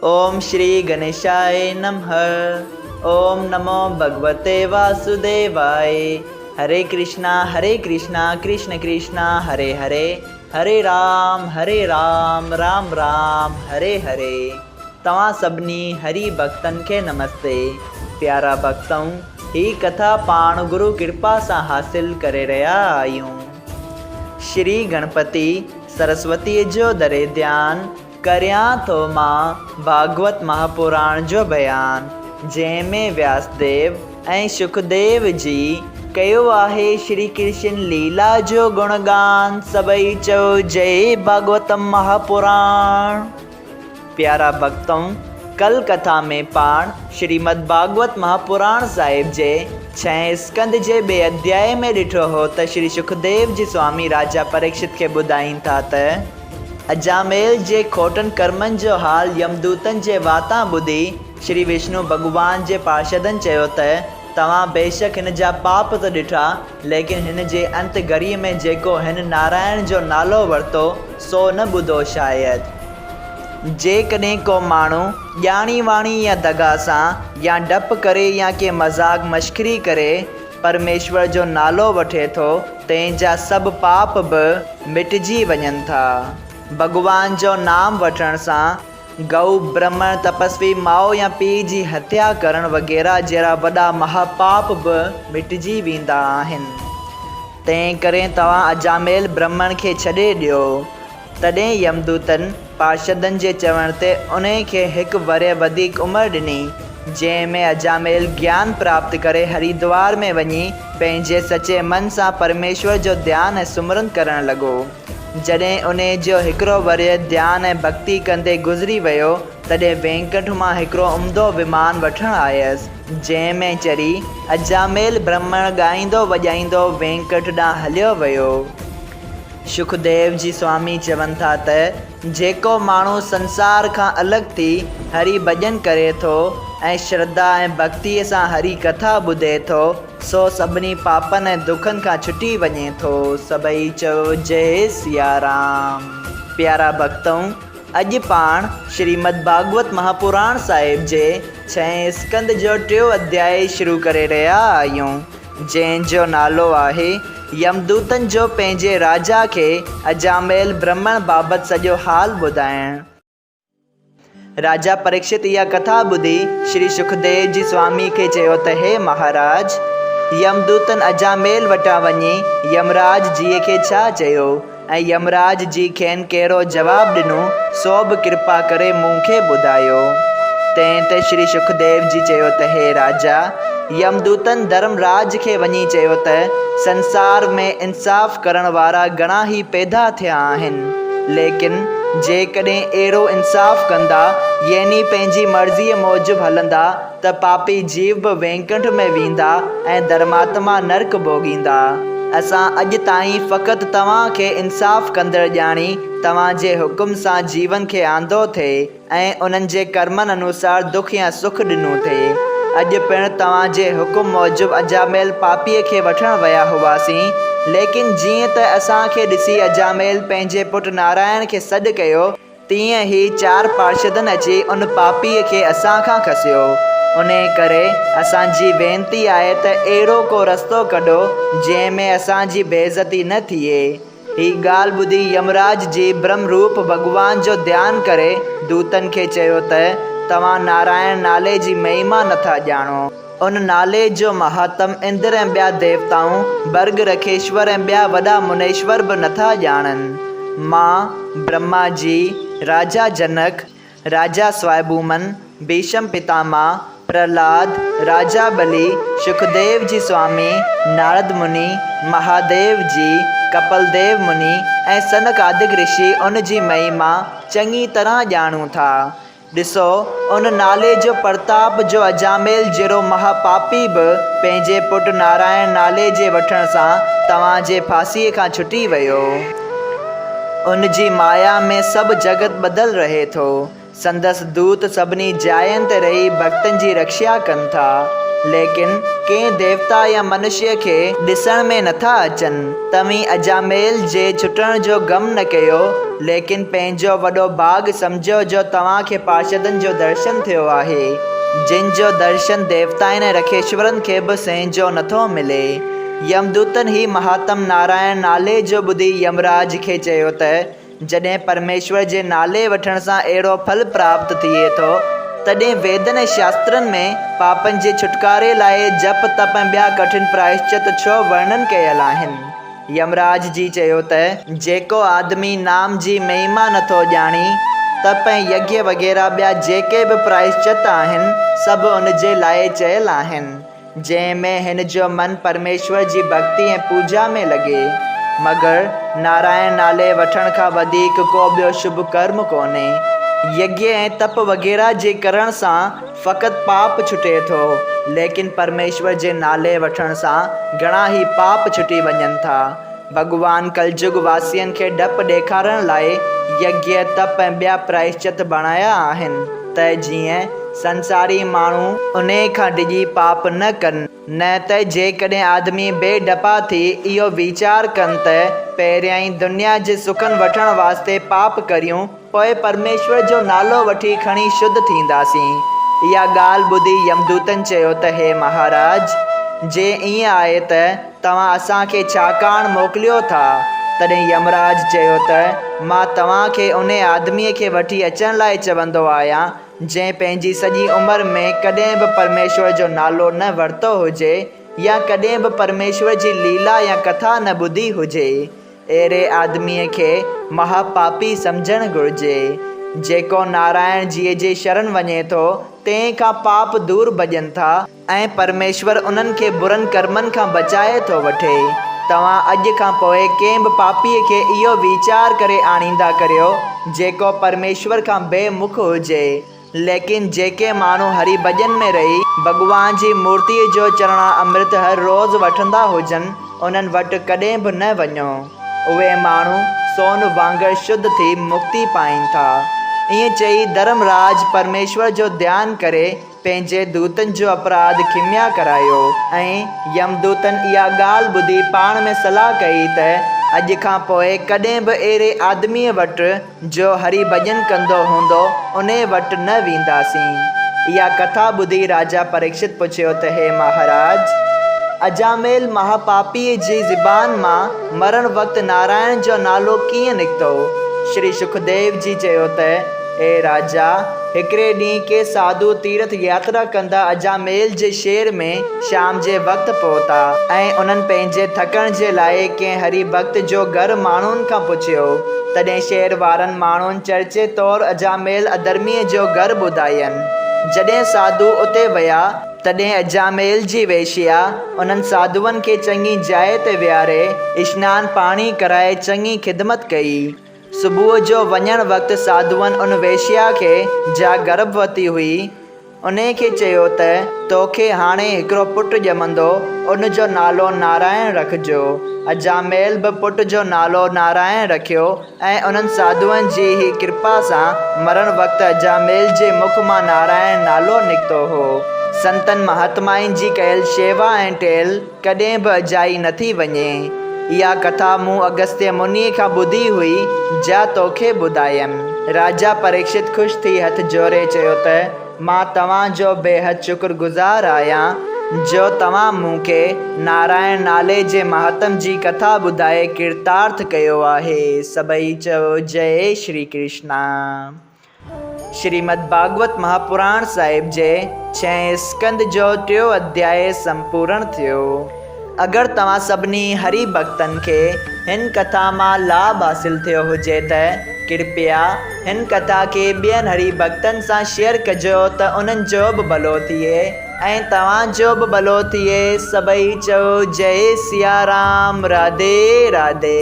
ओम श्री गणेशाय नमः। ओम नमो भगवते वासुदेवाय। हरे कृष्णा कृष्ण कृष्णा हरे हरे, हरे राम राम राम हरे हरे। तव्हां सभिनी हरि भक्तन के नमस्ते। प्यारा भक्तों, ही कथा पाण गुरु कृपा सां हासिल करे रहा आहियूं। श्री गणपति सरस्वती जो दरे ध्यान करियां थो मां भागवत महापुराण जो बयान, जंहिंमें व्यासदेव ऐं सुखदेव जी कयो आहे श्री कृष्ण लीला जो गुणगान। सभई चओ जय भागवतम महापुराण। प्यारा भक्तों, कल कथा में पाण श्रीमद् भागवत महापुराण साहिब जे 6 स्कंद जे 2 अध्याय में ॾिठो हो त श्री सुखदेव जी स्वामी राजा परीक्षित के ॿुधाइनि था त अजामेल जे खोटन कर्मन जो हाल यमदूतन जे वाता ॿुधी श्री विष्णु भगवान जे पार्षदन चयो त तव्हां बेशक हिन जा पाप त ॾिठा, लेकिन हिन जे अंत घड़ीअ में जेको हिन नारायण जो नालो वरितो सो न ॿुधो शायद। जेकॾहिं को माण्हू ॼाणी वाणी या दगा सां या डप करे या के मज़ाक मश्करी करे परमेश्वर जो नालो वठे थो, तंहिंजा सभु पाप बि मिटिजी वञनि था। भगवान जो नाम वठण सां गऊ ब्राह्मण तपस्वी माओ या पीउ जी हत्या करण वग़ैरह जहिड़ा वॾा महापाप बि मिटिजी वेंदा आहिनि। तंहिं करे तव्हां अजामेल ब्राह्मण खे छॾे ॾियो। तॾहिं यमदूतन पार्षदन जे चवण ते उन खे 1 वरह वधीक उमिरि ॾिनी, जंहिंमें अजामेल ज्ञान प्राप्त करे हरिद्वार में वञी पंहिंजे सचे मन सां परमेश्वर जो ध्यानु ऐं सुमरन करणु लॻो। जॾहिं उन जो 1 वरह ध्यान ऐं भक्ति कंदे गुज़री वियो, तॾहिं वेंकट मां हिकिड़ो उम्दो विमान वठणु आयसि, जंहिंमें चढ़ी अजामेल ब्राह्मण ॻाईंदो वॼाईंदो वेंकट ॾांहुं हलियो वियो। सुखदेव जी स्वामी चवनि था त जेको माण्हू संसार खां अलॻि थी हरि भॼन करे थो ऐं श्रद्धा ऐं भक्तीअ सां हरि कथा ॿुधे थो, सो सभिनी पापनि ऐं दुखनि खां छुटी वञे थो। सभई चओ जय सिया राम। प्यारा भक्तों, अॼु पाण श्रीमद् भागवत महापुराण साहिब जे 6 स्कंद जो 3 अध्याय शुरू करे रहिया आहियूं, जंहिंजो नालो आहे यमदूतन जो पंहिंजे राजा खे अजामेल ब्राह्मण बाबति सॼो हाल ॿुधाइण। राजा परीक्षित इहा कथा ॿुधी श्री सुखदेव जी स्वामी खे चयो त हे महाराज, यमदूतन अजामेल वटां वञी यमराज जीअ खे छा चयो ऐं यमराज जी खेनि कहिड़ो जवाबु ॾिनो, सो बि कृपा करे मूंखे ॿुधायो। तंहिं ते श्री सुखदेव जी चयो त हे राजा, यमदूतन धर्मराज खे वञी चयो त संसार में इंसाफ़ करण वारा घणा ई पैदा थिया आहिनि, लेकिन जेकॾहिं अहिड़ो इंसाफ़ कंदा यानी पंहिंजी मर्ज़ीअ मूजिबि हलंदा त पापी जीव बि वेंकट में वेंदा ऐं धर्मात्मा नरक भोॻींदा। असां अॼु ताईं फ़क़ति तव्हांखे इंसाफ़ कंदड़ ॼाणी तव्हांजे हुकुम सां जीवन खे आंदो थिए ऐं उन्हनि जे कर्मनि अनुसार दुख या सुख ॾिनो थिए। अॼु पिणु तव्हांजे हुकुम मूजिबि अजामेल पापीअ खे वठणु विया हुआसीं, लेकिन जीअं त असांखे ॾिसी अजामेल पंहिंजे पुटु नारायण खे सॾु कयो, तीअं ई 4 पार्षदनि अची उन पापीअ खे असां खां खसियो। उन करे असांजी वेनती आहे त अहिड़ो को रस्तो कढो जंहिंमें असांजी बेइज़ती न थिए। ही ॻाल्हि ॿुधी यमराज जी ब्रह्म रूप भगवान जो ध्यानु करे दूतनि खे चयो त तव्हां नारायण नाले जी महिमा नथा ॼाणो। उन नाले जो महात्म इंद्र ऐं ॿिया देवताऊं, बर्ग रखेश्वर ऐं ॿिया वॾा मुनेश्वर बि नथा ॼाणनि। मां ब्रह्मा जी, राजा जनक, राजा स्वायंभूमन, भीष्म पितामह, प्रहलाद, राजा बलि, सुखदेव जी स्वामी, नारद मुनि, महादेव जी, कपिलदेव मुनि ऐं सनक आदिक ऋषि उन जी महिमा चङी तरह ॼाणूं था। ॾिसो, उन नाले जो प्रताप जो अजामेल जहिड़ो महापापी बि पंहिंजे पुटु नारायण नाले जे वठण सां तव्हांजे फांसीअ खां छुटी वियो। उन जी माया में सभु जगत बदल रहे थो। संदसि दूत सभिनी जायनि ते रही भक्तनि जी रक्षा कनि था। लेकिन कंहिं देवता या मनुष्य खे ॾिसण में नथा अचनि। तव्हीं अजामेल जे छुटण जो ग़म न कयो, लेकिन पंहिंजो वॾो भाॻ सम्झो जो तव्हांखे पार्षदनि जो दर्शन थियो आहे, जिन जो दर्शन देवताउनि ऐं रखेश्वरनि खे बि संहिंजो नथो मिले। यमदूतनि ही महात्म नारायण नाले जो ॿुधी यमराज खे चयो त जॾहिं परमेश्वर जे नाले वठण सां अहिड़ो फल प्राप्त थिए थो, तॾहिं वेदनि ऐं शास्त्रनि में पापनि जे छुटकारे लाइ जप तप ऐं ॿिया कठिन प्रायश्चित छो वर्णन कयल आहिनि। यमराज जी चयो त जेको आदमी नाम जी महिमा नथो ॼाणी, तप ऐं यज्ञ वग़ैरह ॿिया जेके बि प्रायश्चित आहिनि, सभु उन जे लाइ चयल आहिनि, जंहिंमें हिन जो मन परमेश्वर जी भक्ति ऐं पूजा में लॻे। मगर नारायण नाले वठण खां वधीक को ॿियो शुभ कर्म कोन्हे। यज्ञ ऐं तप वग़ैरह जे करण सां फ़क़ति पाप छुटे थो, लेकिन परमेश्वर जे नाले वठण सां घणा ई पाप छुटी वञनि था। भॻवान कलयुग वासियुनि खे डपु ॾेखारण लाइ यज्ञ तप ऐं ॿिया प्रायश्चित बणाया आहिनि त जीअं संसारी माण्हू उन खां डिॼी पाप न कनि। न त जेकॾहिं आदमी बेडपा थी इहो वीचार कनि त पहिरियां ई दुनिया जे सुखनि वठण वास्ते पाप करियूं, पोइ परमेश्वर जो नालो वठी खणी शुद्ध थींदासीं। इहा ॻाल्हि ॿुधी यमदूतनि चयो त हे महाराज, जे ईअं आहे त तव्हां असांखे छाकाणि मोकिलियो था? तॾहिं यमराज चयो त मां तव्हांखे उन आदमीअ खे वठी अचण लाइ चवंदो आहियां जंहिं पंहिंजी सॼी उमिरि में कॾहिं बि परमेश्वर जो नालो न वरितो हुजे या कॾहिं बि परमेश्वर जी लीला या कथा न ॿुधी हुजे। अहिड़े आदमीअ खे महापापी सम्झणु घुरिजे। जेको नारायण जीअ जे शरण वञे थो, तंहिं खां पाप दूर भॼनि था ऐं परमेश्वर उन्हनि खे बुरनि कर्मनि खां बचाए थो वठे। तव्हां अॼु खां पोइ कंहिं बि पापीअ खे इहो वीचार करे आणींदा करियो जेको परमेश्वर खां बेमुख हुजे। लेकिन जेके माण्हू हरि भॼन में रही भॻवान जी मूर्तिअ जो चरणा अमृत हर रोज़ वठंदा हुजनि, उन्हनि वटि कॾहिं बि न वञो। उहे माण्हू सोन वांगुरु शुद्ध थी मुक्ति पाइनि था। ईअं चई धर्मराज परमेश्वर जो ध्यानु करे पंहिंजे दूतनि जो अपराध खिमिया करायो ऐं यमदूतनि इहा ॻाल्हि ॿुधी पाण में सलाह कई त अॼु खां पोइ कॾहिं बि अहिड़े आदमीअ वटि जो हरि भॼन कंदो हूंदो उन वटि न वेंदासीं। इहा कथा ॿुधी राजा परीक्षित पुछियो त हे महाराज, अजामेल महापापीअ जी ज़बान मां मरण वक़्तु नारायण जो नालो कीअं निकितो? श्री सुखदेव जी चयो त ए राजा, हिकिड़े ॾींहुं के साधु तीर्थ यात्रा कंदा अजामेल जे शहर में शाम जे वक़्तु पहुता ऐं उन्हनि पंहिंजे थकण जे लाइ कंहिं हरि भक्त जो घर माण्हुनि खां पुछियो। तॾहिं शहर वारनि माण्हुनि चर्चे तौरु अजामेल अधर्मीअ जो घर ॿुधायनि। जॾहिं साधु उते विया तॾहिं अजामेल जी वेश्या उन्हनि साधुअनि खे चङी जाइ ते विहारे स्नान पाणी कराए चङी ख़िदमत कई। सुबुह जो वञण वक़्तु साधुअनि उन वेश्या खे जा गर्भवती हुई उन खे चयो त तोखे हाणे हिकिड़ो पुटु ॼमंदो, उन जो नालो नारायण रखिजो। अजामेल बि पुट जो नालो नारायण रखियो ऐं उन्हनि साधुअनि जी ही कृपा सां मरण वक़्तु अजामेल जे मुख मां नारायण नालो निकितो हो। संतनि महात्माउनि जी कयल शेवा ऐं टेल कॾहिं बि अजाई नथी वञे। इहा कथा मूं अगस्त्य मुनीअ खां ॿुधी हुई, जा तोखे ॿुधायमि। राजा परीक्षित ख़ुशि थी हथ जोड़े चयो त मां तव्हांजो बेहद शुक्रगुज़ार आहियां जो तव्हां मूंखे नारायण नाले जे महात्म जी कथा ॿुधाए कृतार्थ कयो आहे। सभई चयो जय श्री कृष्णा। श्रीमद् भागवत महापुराण साहिब जे 6 स्कंद जो 3 अध्याय संपूर्ण थियो। अगरि तव्हां सभिनी हरि भक्तनि खे हिन कथा मां लाभ हासिल थियो हुजे त कृपया हिन कथा खे ॿियनि हरि भक्तनि सां शेयर कजो त उन्हनि जो बि भलो थिए ऐं तव्हांजो बि भलो थिए। सभई चयो जय सिया राम। राधे राधे।